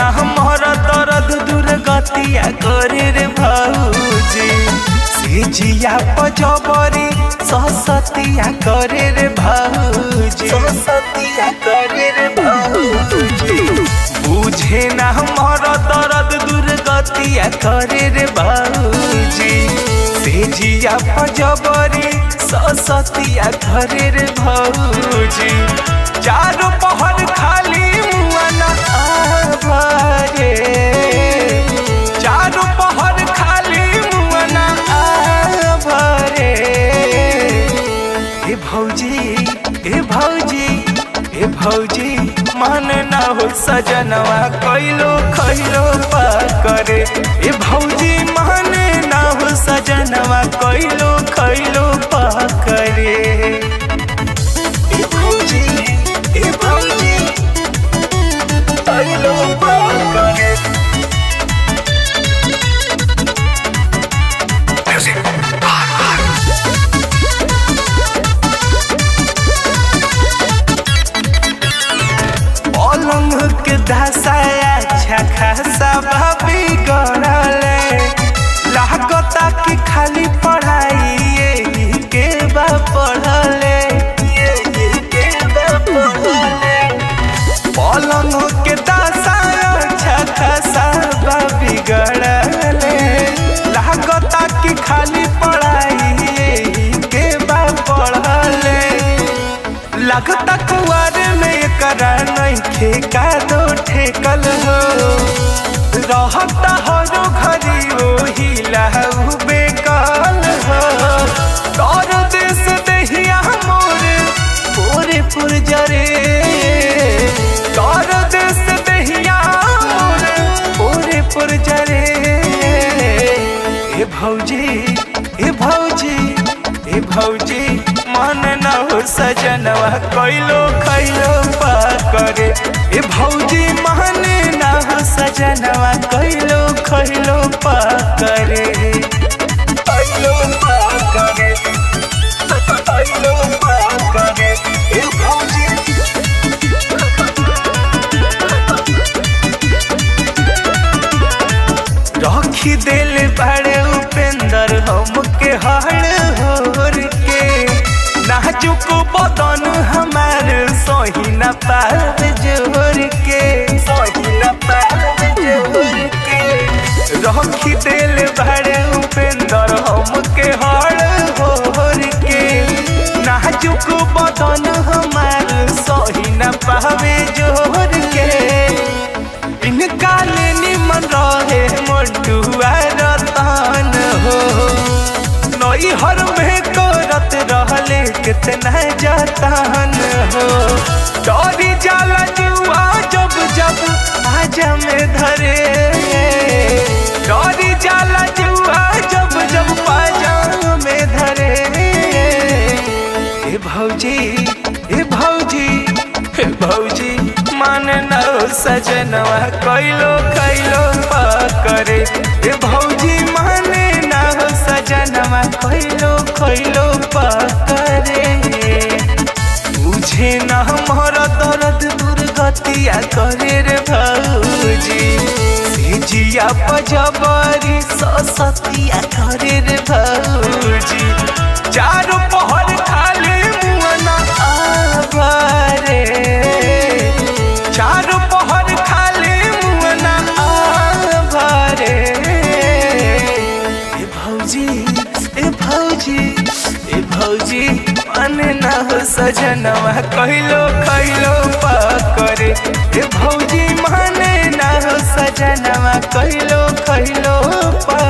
ना हमारा दर्द दुर्गतिया करे रे भौजी सेजिया पजबरी ससतिया करे रे भौजी ससतिया करे रे भौजी बुझे ना हमारा दर्द दुर्गतिया करे रे भौजी सेजिया पजबरी ससतिया करे रे भौजी चारों पहर खाली मुआना आभरे चारों पहर खाली मुआना आभरे ए भौजी ए भौजी ए भौजी मन ना हो सजनवा कइलो खइलो पा करे ए भौजी मन ना हो सजनवा कइलो खइलो पा करे ए भौजी कइलो पा करे पलंग के धसाया अच्छा खासा भाभी गड़ले लागता कि खाली पढ़ाई यही के बा पढ़ले पलंग के धसाया अच्छा खासा भाभी गड़ले लागता कि खाली पढ़ाई यही के बा पढ़ले लगता कुआर में करा नहीं का दो ठेकल हो रहता हरो घरी वही लहू बेकल हो तोर देश दहिया मोरे पूरे पुरजरे तोर देश दहिया मोरे पूरे पुरजरे ए भौजी ए भौजी ए भौजी मन न हो सजनवा कइलो खइलो पा करे ए भौजी मन न हो सजनवा कइलो खइलो पा करे कइलो पा करे कइलो पा करे ए भौजी रखी दिल बड़े उपेंद्र हमके हड़ होर के नाजुक बदन हमार सही न पार जोर के सही न पार जोर के रखी दिल बड़े उपेंद्र हमके हड़ होर के नाजुक बदन हमार सही न पावे जोर के इनका लेनी मन रहे मोटुआ रतन हो नई हर में करत रहले कितना जतन हो डरी जाला जुआ जब जब आजा में धरे डरी जाला जुआ जब जब पाजा में धरे ए भौजी ए भौजी ए भौजी मन न सजनवा कइलो खइलो पा करे ए भौजी मन न सजनवा कइलो खइलो पा करे मुझे न हमारा दर्द दुर्गतिया करे रे भौजी सेजिया पजबरी ससतिया करे रे भौजी चारों पहर खाली मुआना आभरे चारों पहर खाली मुआना आभरे ए भौजी ए भौजी ए भौजी मन न हो सजनवा कइलो खइलो पा करे ए भौजी मन न हो सजनवा कइलो खइलो पा